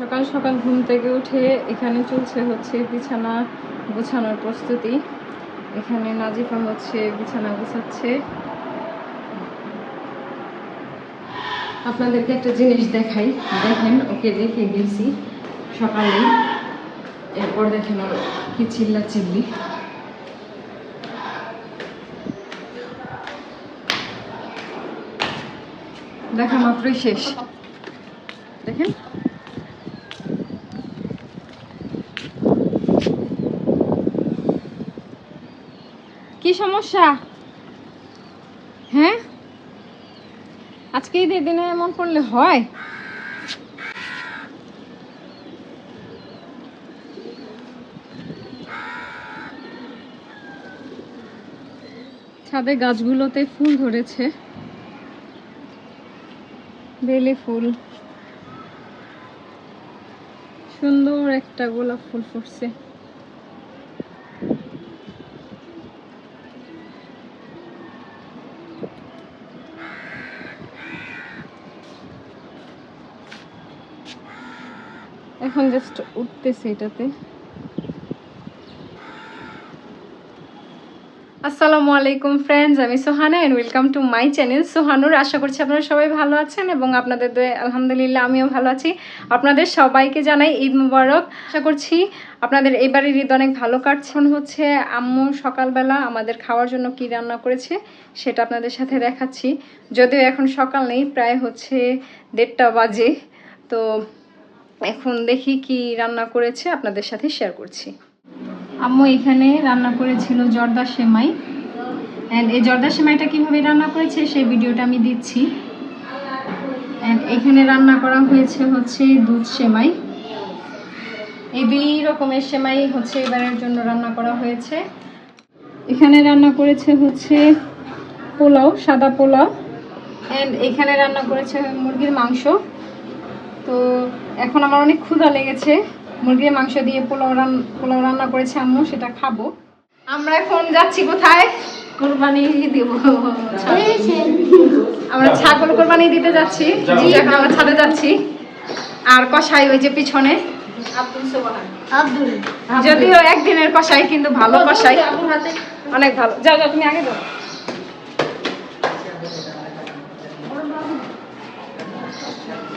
সকাল সকাল ঘুম থেকে উঠে এখানে চলছে হচ্ছে বিছানা গোছানোর প্রস্তুতি। এখানে নাজিফা হচ্ছে বিছানা গোছাচ্ছে। আপনাদেরকে একটা জিনিস দেখাই, দেখেন ওকে রেখে গেছি সকালে, এরপর দেখেন ওর কি চিল্লা চিল্লি। দেখা মাত্রই শেষ, দেখেন। কি সমস্যা? হ্যাঁ, আজকে ঈদের দিনে এমন করলে হয়? ছাদে গাছগুলোতে ফুল ধরেছে, বেলি ফুল, সুন্দর একটা গোলাপ ফুল ফুটছে। এখন জাস্ট উঠতেছে এটাতে। আসসালামু আলাইকুম ফ্রেন্ডস, আমি Sohana and welcome to my channel Sohanur. আশা করছি আপনারা সবাই ভালো আছেন এবং আপনাদের দোয়ায় আলহামদুলিল্লাহ আমিও ভালো আছি। আপনাদের সবাইকে জানাই ঈদ মুবারক। আশা করছি আপনাদের এবারের ঈদ অনেক ভালো কাটছে। হচ্ছে আম্মু সকালবেলা আমাদের খাওয়ার জন্য কি রান্না করেছে সেটা আপনাদের সাথে দেখাচ্ছি। যদিও এখন সকাল নেই, প্রায় হচ্ছে 1:30 বাজে। তো এখন দেখি কি রান্না করেছে আপনাদের সাথে শেয়ার করছি। আম্মু এখানে রান্না করেছিল জর্দা সেমাই, অ্যান্ড এই জর্দা সেমাইটা কীভাবে রান্না করেছে সেই ভিডিওটা আমি দিচ্ছি। অ্যান্ড এখানে রান্না করা হয়েছে হচ্ছে দুধ সেমাই। এই 2 রকমের সেমাই হচ্ছে এবারের জন্য রান্না করা হয়েছে। এখানে রান্না করেছে হচ্ছে পোলাও, সাদা পোলাও, অ্যান্ড এখানে রান্না করেছে মুরগির মাংস। তো এখন আমার অনেক ক্ষুধা লেগেছে, মুরগির মাংস দিয়ে পোলাও রান্না করেছে আম্মু, সেটা খাবো। আমরা এখন যাচ্ছি কোথায়? কোরবানি দিব। আমরা ছাগল কোরবানি দিতে যাচ্ছি। এখন আমরা ছাদে যাচ্ছি। আর কসাই ওই যে পিছনে, যদিও একদিনের কসাই কিন্তু ভালো কসাই, অনেক ভালো। যাও যাও, তুমি আগে যাও।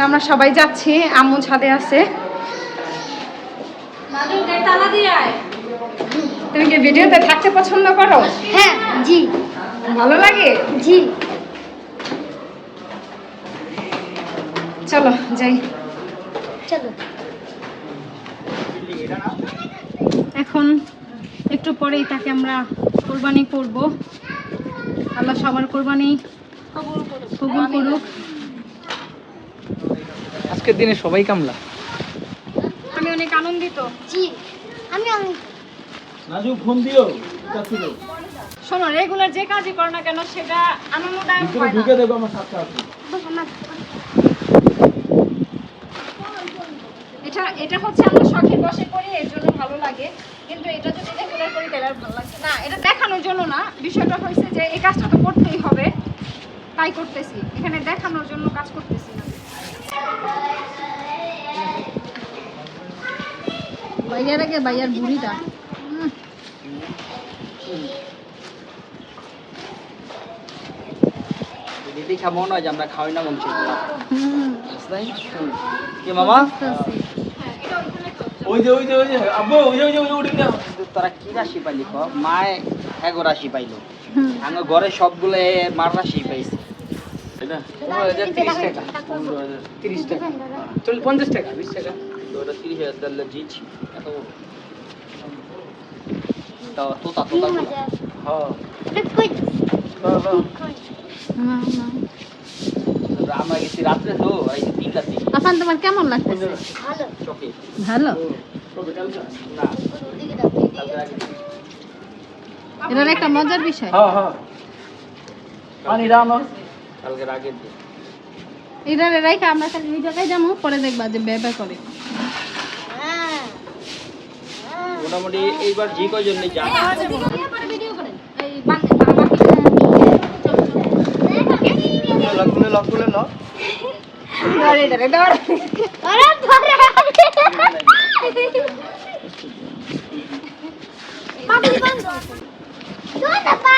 আমরা সবাই যাচ্ছি, আম্মু ছাদে আছে। তুমি কি ভিডিওতে থাকতে পছন্দ করো? হ্যাঁ, জি। ভালো লাগে? জি। চলো যাই। চলো। এখন একটু পরেই তাকে আমরা কোরবানি করব। আল্লাহ সবার কোরবানি কবুল করুক। আজকের দিনে সবাই কামলা। আমি অনেক আনন্দিত। জি, আমি অনেক। নাজু ফোন দিও। শোনো, রেগুলার যে কাজই করো না কেন সেটা আনন্দদায়ক হয় না। ঢুকে দেবো আমার সাথে আছে। এটা হচ্ছে আমরা শখের বশে করি, এর জন্য ভালো লাগে। কিন্তু এটা যদি রেগুলার করি তাহলে আর ভালো লাগে না। এটা দেখানোর জন্য না, বিষয়টা হয়েছে যে এই কাজটা তো করতেই হবে, তাই করতেছি। এখানে দেখানোর জন্য কাজ করতেছি না। ভাইয়ার আগে ভাইয়ার বুড়িটা দিদি খাবো না যে আমরা খাওয়াই না বলছি। কি মামা? ওই যে আব্বু ওই যে উঠে দাও। তোরা কি রাশি পাইলি ক? মায় এগো রাশি পাইলো, আমি ঘরে সবগুলো মার রাশি পাইছি। 30 টাকা 30 টাকা 50 টাকা 20 টাকা। ওটা 30,000 তাহলে জিতছি। এত তোতা হ্যাঁ আমরা গেছি রাত্রে, তো এই 3টার দিকে। আফান, তোমার কেমন লাগতেছে? ভালো। চোখে ভালো। না কালকে আগে এটার একটা মজার বিষয়, পানি রানো কালকে আগের দিন। এটার রাইখা আমরা খালি ওই জায়গায় যাবো, পরে দেখবা যে ব্যবসা করে। হ্যাঁ। মোটামুটি এইবার যে কয়জন নেই জানা ধরে ধরে ধরে আরে ধরে পাপি বন্ধ দুটো পা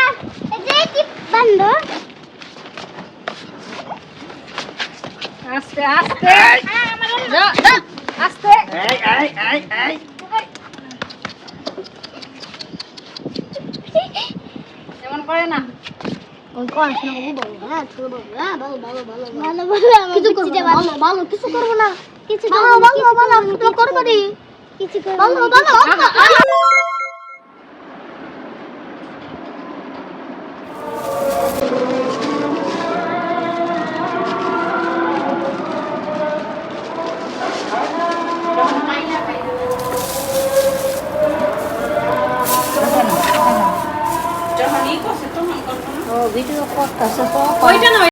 এই কি বন্ধ আস্তে আস্তে যা যা আস্তে এই এমন করে না ওই কোন শোনা বাবু হ্যাঁ ছোট বাবু হ্যাঁ ভালো ভালো ভালো ভালো ভালো কিছু করব না ভালো ভালো কিছু করব না কিছু ভালো ভালো ভালো কিছু করব না কিছু করব ভালো ভালো